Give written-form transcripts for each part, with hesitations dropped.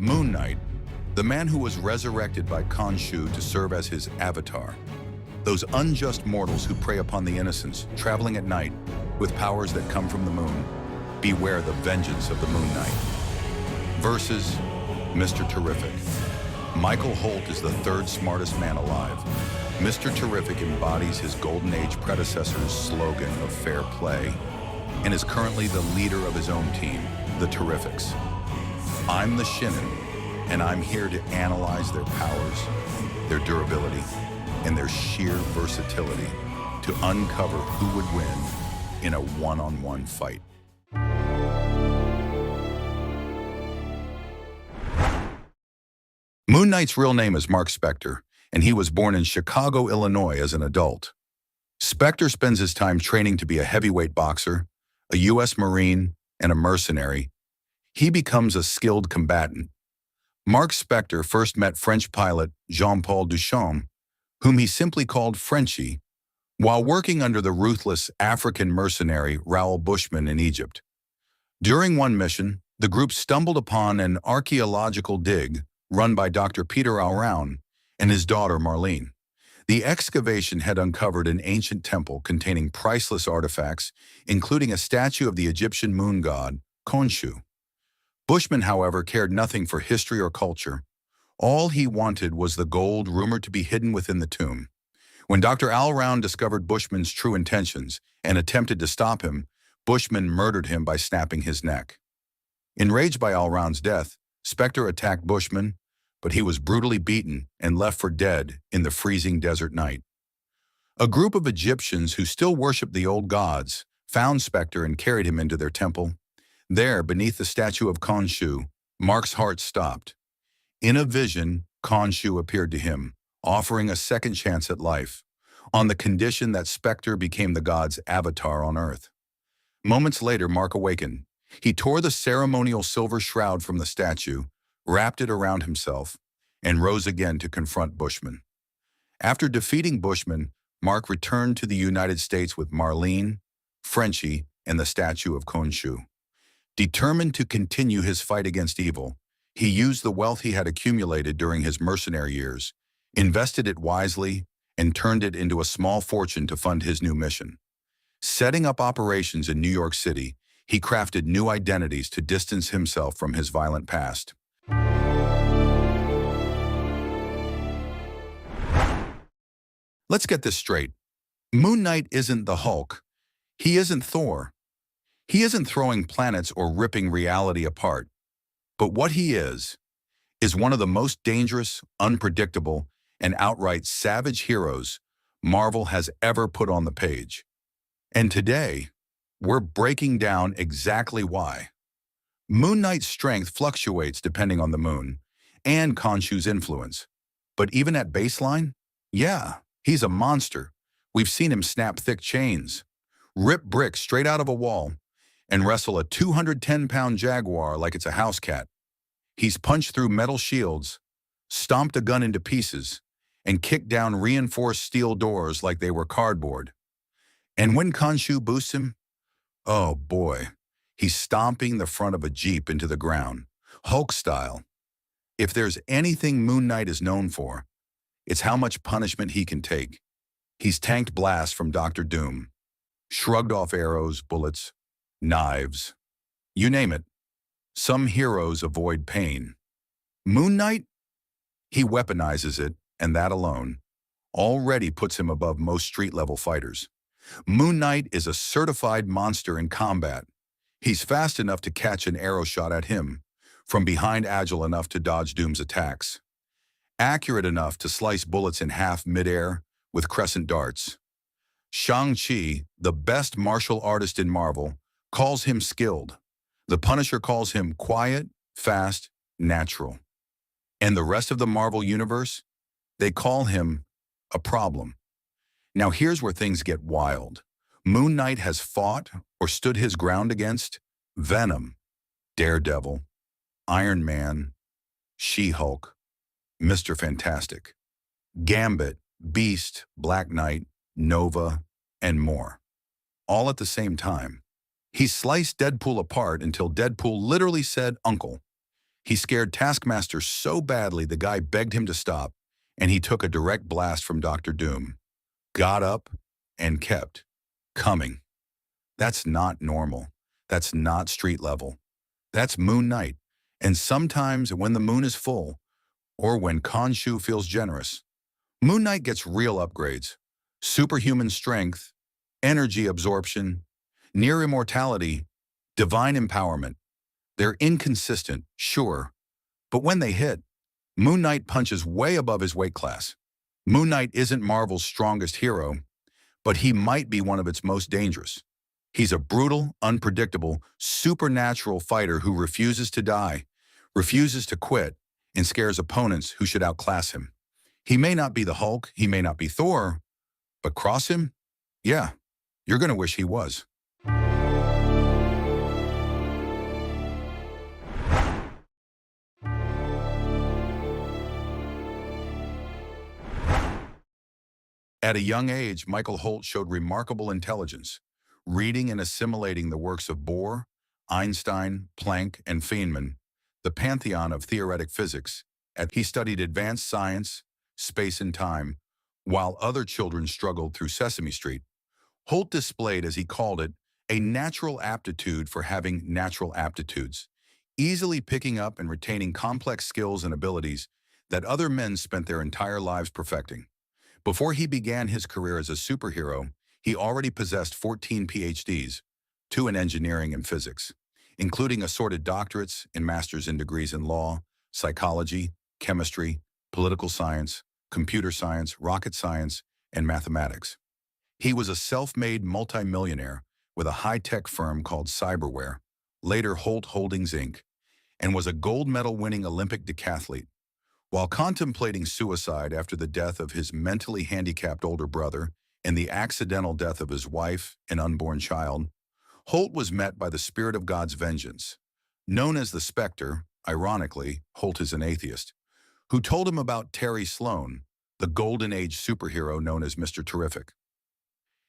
Moon Knight, the man who was resurrected by Khonshu to serve as his avatar. Those unjust mortals who prey upon the innocents, traveling at night, with powers that come from the moon. Beware the vengeance of the Moon Knight. Versus Mr. Terrific. Michael Holt is the third smartest man alive. Mr. Terrific embodies his Golden Age predecessor's slogan of fair play and is currently the leader of his own team, the Terrifics. I'm the Shinin, and I'm here to analyze their powers, their durability, and their sheer versatility to uncover who would win in a one-on-one fight. Moon Knight's real name is Mark Spector, and he was born in Chicago, Illinois as an adult. Spector spends his time training to be a heavyweight boxer, a U.S. Marine, and a mercenary. He becomes a skilled combatant. Mark Spector first met French pilot Jean-Paul Duchamp, whom he simply called Frenchie, while working under the ruthless African mercenary Raoul Bushman in Egypt. During one mission, the group stumbled upon an archaeological dig run by Dr. Peter Alroun and his daughter Marlene. The excavation had uncovered an ancient temple containing priceless artifacts, including a statue of the Egyptian moon god, Khonshu. Bushman, however, cared nothing for history or culture. All he wanted was the gold rumored to be hidden within the tomb. When Dr. Alroun discovered Bushman's true intentions and attempted to stop him, Bushman murdered him by snapping his neck. Enraged by Alroun's death, Spector attacked Bushman, but he was brutally beaten and left for dead in the freezing desert night. A group of Egyptians who still worshiped the old gods found Spector and carried him into their temple. There, beneath the statue of Khonshu, Mark's heart stopped. In a vision, Khonshu appeared to him, offering a second chance at life, on the condition that Spector became the god's avatar on Earth. Moments later, Mark awakened. He tore the ceremonial silver shroud from the statue, wrapped it around himself, and rose again to confront Bushman. After defeating Bushman, Mark returned to the United States with Marlene, Frenchie, and the statue of Khonshu. Determined to continue his fight against evil, he used the wealth he had accumulated during his mercenary years, invested it wisely, and turned it into a small fortune to fund his new mission. Setting up operations in New York City, he crafted new identities to distance himself from his violent past. Let's get this straight. Moon Knight isn't the Hulk. He isn't Thor. He isn't throwing planets or ripping reality apart. But what he is one of the most dangerous, unpredictable, and outright savage heroes Marvel has ever put on the page. And today, we're breaking down exactly why. Moon Knight's strength fluctuates depending on the moon and Khonshu's influence. But even at baseline, yeah, he's a monster. We've seen him snap thick chains, rip bricks straight out of a wall, and wrestle a 210-pound jaguar like it's a house cat. He's punched through metal shields, stomped a gun into pieces, and kicked down reinforced steel doors like they were cardboard. And when Khonshu boosts him, oh boy, he's stomping the front of a Jeep into the ground, Hulk style. If there's anything Moon Knight is known for, it's how much punishment he can take. He's tanked blasts from Dr. Doom, shrugged off arrows, bullets, knives, you name it. Some heroes avoid pain. Moon Knight? He weaponizes it, and that alone already puts him above most street-level fighters. Moon Knight is a certified monster in combat. He's fast enough to catch an arrow shot at him, from behind agile enough to dodge Doom's attacks, accurate enough to slice bullets in half midair with crescent darts. Shang-Chi, the best martial artist in Marvel, calls him skilled. The Punisher calls him quiet, fast, natural. And the rest of the Marvel Universe, they call him a problem. Now here's where things get wild. Moon Knight has fought or stood his ground against Venom, Daredevil, Iron Man, She-Hulk, Mr. Fantastic, Gambit, Beast, Black Knight, Nova, and more. All at the same time. He sliced Deadpool apart until Deadpool literally said, "Uncle." He scared Taskmaster so badly the guy begged him to stop, and he took a direct blast from Doctor Doom. Got up and kept coming. That's not normal. That's not street level. That's Moon Knight. And sometimes when the moon is full, or when Khonshu feels generous, Moon Knight gets real upgrades. Superhuman strength, energy absorption, near immortality, divine empowerment. They're inconsistent, sure, but when they hit, Moon Knight punches way above his weight class. Moon Knight isn't Marvel's strongest hero, but he might be one of its most dangerous. He's a brutal, unpredictable, supernatural fighter who refuses to die, refuses to quit, and scares opponents who should outclass him. He may not be the Hulk, he may not be Thor, but cross him? Yeah, you're gonna wish he was. At a young age, Michael Holt showed remarkable intelligence, reading and assimilating the works of Bohr, Einstein, Planck, and Feynman, the pantheon of theoretic physics. He studied advanced science, space and time, while other children struggled through Sesame Street. Holt displayed, as he called it, a natural aptitude for having natural aptitudes, easily picking up and retaining complex skills and abilities that other men spent their entire lives perfecting. Before he began his career as a superhero, he already possessed 14 PhDs, 2 in engineering and physics, including assorted doctorates and master's in degrees in law, psychology, chemistry, political science, computer science, rocket science, and mathematics. He was a self-made multimillionaire with a high-tech firm called Cyberware, later Holt Holdings Inc., and was a gold medal-winning Olympic decathlete. While contemplating suicide after the death of his mentally handicapped older brother and the accidental death of his wife and unborn child, Holt was met by the spirit of God's vengeance. Known as the Spectre, ironically, Holt is an atheist, who told him about Terry Sloan, the Golden Age superhero known as Mr. Terrific.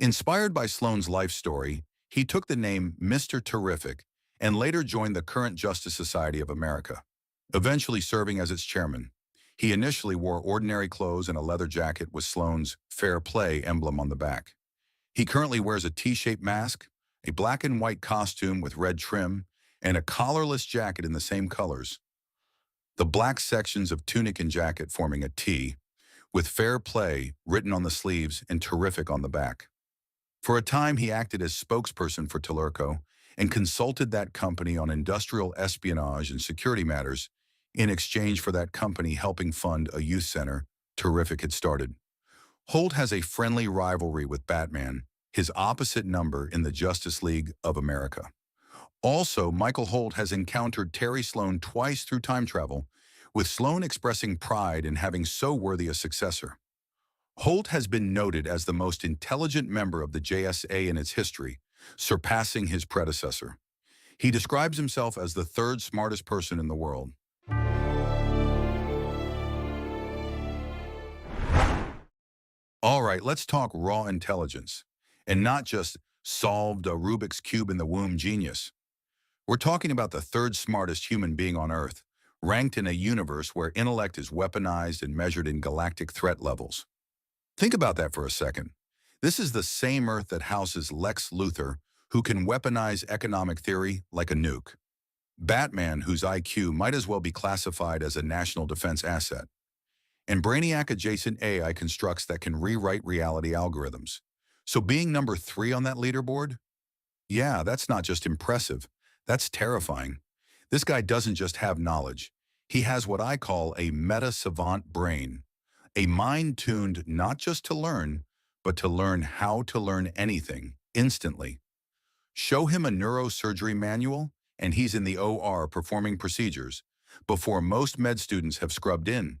Inspired by Sloan's life story, he took the name Mr. Terrific and later joined the current Justice Society of America, eventually serving as its chairman. He initially wore ordinary clothes and a leather jacket with Sloan's Fair Play emblem on the back. He currently wears a T-shaped mask, a black and white costume with red trim, and a collarless jacket in the same colors. The black sections of tunic and jacket forming a T, with Fair Play written on the sleeves and Terrific on the back. For a time, he acted as spokesperson for Telurco and consulted that company on industrial espionage and security matters in exchange for that company helping fund a youth center Terrific had started. Holt has a friendly rivalry with Batman, his opposite number in the Justice League of America. Also, Michael Holt has encountered Terry Sloan twice through time travel, with Sloan expressing pride in having so worthy a successor. Holt has been noted as the most intelligent member of the JSA in its history, surpassing his predecessor. He describes himself as the 3rd smartest person in the world. All right, let's talk raw intelligence, and not just solved a Rubik's Cube in the womb genius. We're talking about the 3rd smartest human being on Earth, ranked in a universe where intellect is weaponized and measured in galactic threat levels. Think about that for a second. This is the same Earth that houses Lex Luthor, who can weaponize economic theory like a nuke. Batman, whose IQ might as well be classified as a national defense asset. And Brainiac-adjacent AI constructs that can rewrite reality algorithms. So being number 3 on that leaderboard? Yeah, that's not just impressive. That's terrifying. This guy doesn't just have knowledge. He has what I call a meta-savant brain. A mind tuned not just to learn, but to learn how to learn anything, instantly. Show him a neurosurgery manual, and he's in the OR performing procedures before most med students have scrubbed in.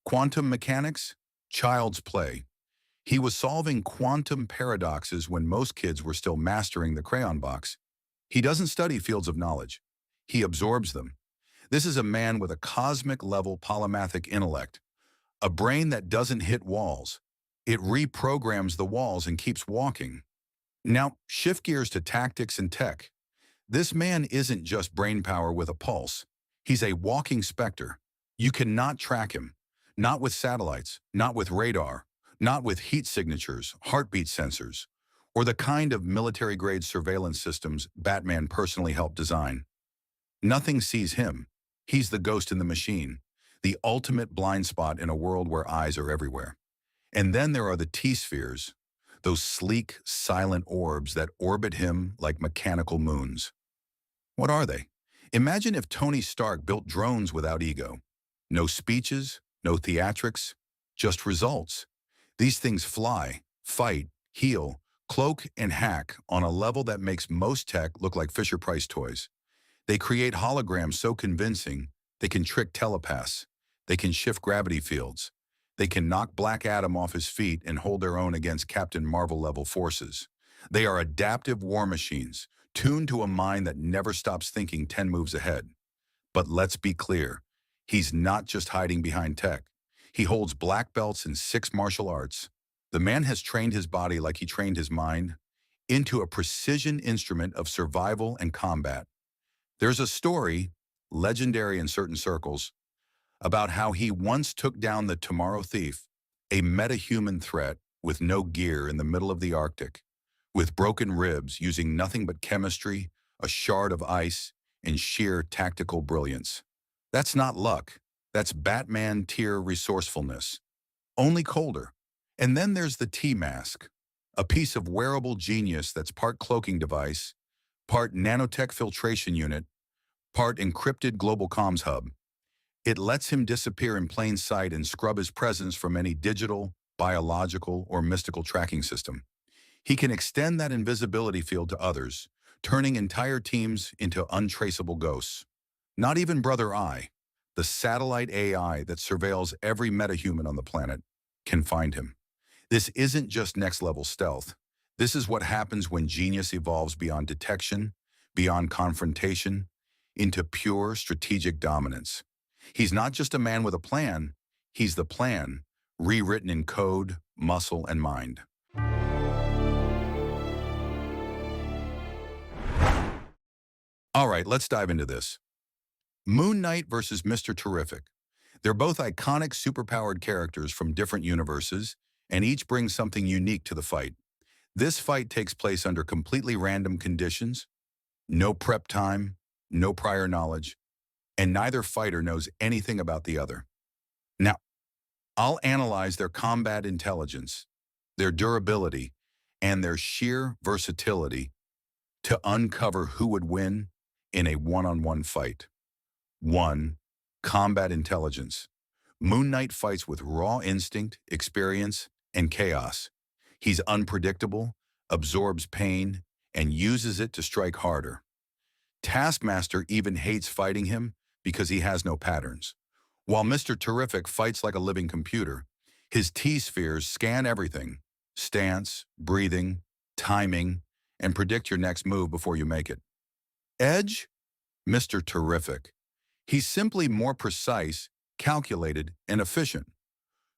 Quantum mechanics? Child's play. He was solving quantum paradoxes when most kids were still mastering the crayon box. He doesn't study fields of knowledge. He absorbs them. This is a man with a cosmic-level polymathic intellect, a brain that doesn't hit walls. It reprograms the walls and keeps walking. Now, shift gears to tactics and tech. This man isn't just brainpower with a pulse. He's a walking specter. You cannot track him. Not with satellites, not with radar, not with heat signatures, heartbeat sensors, or the kind of military-grade surveillance systems Batman personally helped design. Nothing sees him. He's the ghost in the machine, the ultimate blind spot in a world where eyes are everywhere. And then there are the T-spheres, those sleek, silent orbs that orbit him like mechanical moons. What are they? Imagine if Tony Stark built drones without ego. No speeches, no theatrics, just results. These things fly, fight, heal, cloak, and hack on a level that makes most tech look like Fisher-Price toys. They create holograms so convincing, they can trick telepaths. They can shift gravity fields. They can knock Black Adam off his feet and hold their own against Captain Marvel-level forces. They are adaptive war machines, tuned to a mind that never stops thinking 10 moves ahead. But let's be clear, he's not just hiding behind tech. He holds black belts in 6 martial arts. The man has trained his body like he trained his mind into a precision instrument of survival and combat. There's a story, legendary in certain circles, about how he once took down the Tomorrow Thief, a metahuman threat with no gear in the middle of the Arctic, with broken ribs using nothing but chemistry, a shard of ice, and sheer tactical brilliance. That's not luck. That's Batman-tier resourcefulness. Only colder. And then there's the T-mask, a piece of wearable genius that's part cloaking device, part nanotech filtration unit, part encrypted global comms hub. It lets him disappear in plain sight and scrub his presence from any digital, biological, or mystical tracking system. He can extend that invisibility field to others, turning entire teams into untraceable ghosts. Not even Brother Eye, the satellite AI that surveils every metahuman on the planet, can find him. This isn't just next-level stealth. This is what happens when genius evolves beyond detection, beyond confrontation, into pure strategic dominance. He's not just a man with a plan, he's the plan, rewritten in code, muscle, and mind. All right, let's dive into this. Moon Knight versus Mr. Terrific. They're both iconic superpowered characters from different universes, and each brings something unique to the fight. This fight takes place under completely random conditions, no prep time, no prior knowledge, and neither fighter knows anything about the other. Now, I'll analyze their combat intelligence, their durability, and their sheer versatility to uncover who would win in a one-on-one fight. 1. Combat intelligence. Moon Knight fights with raw instinct, experience, and chaos. He's unpredictable, absorbs pain, and uses it to strike harder. Taskmaster even hates fighting him because he has no patterns. While Mr. Terrific fights like a living computer, his T-spheres scan everything: stance, breathing, timing, and predict your next move before you make it. Edge? Mr. Terrific. He's simply more precise, calculated, and efficient.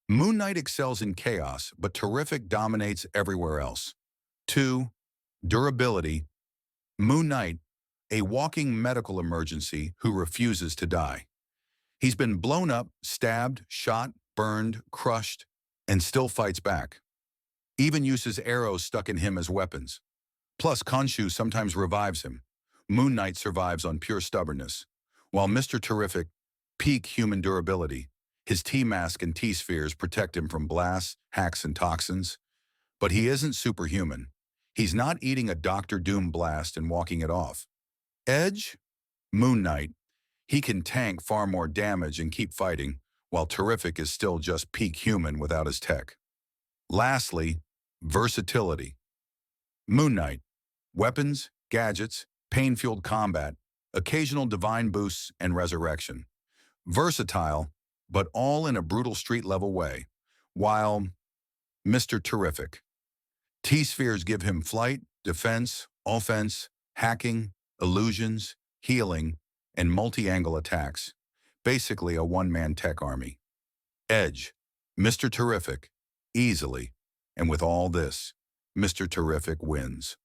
Moon Knight excels in chaos, but Terrific dominates everywhere else. 2. Durability. Moon Knight, a walking medical emergency who refuses to die. He's been blown up, stabbed, shot, burned, crushed, and still fights back. Even uses arrows stuck in him as weapons. Plus, Khonshu sometimes revives him. Moon Knight survives on pure stubbornness. While Mr. Terrific, peak human durability, his T-mask and T-spheres protect him from blasts, hacks, and toxins. But he isn't superhuman. He's not eating a Dr. Doom blast and walking it off. Edge? Moon Knight. He can tank far more damage and keep fighting, while Terrific is still just peak human without his tech. Lastly, versatility. Moon Knight. Weapons, gadgets, pain-fueled combat, occasional divine boosts, and resurrection. Versatile, but all in a brutal street-level way, while Mr. Terrific. T-spheres give him flight, defense, offense, hacking, illusions, healing, and multi-angle attacks. Basically a one-man tech army. Edge. Mr. Terrific. Easily. And with all this, Mr. Terrific wins.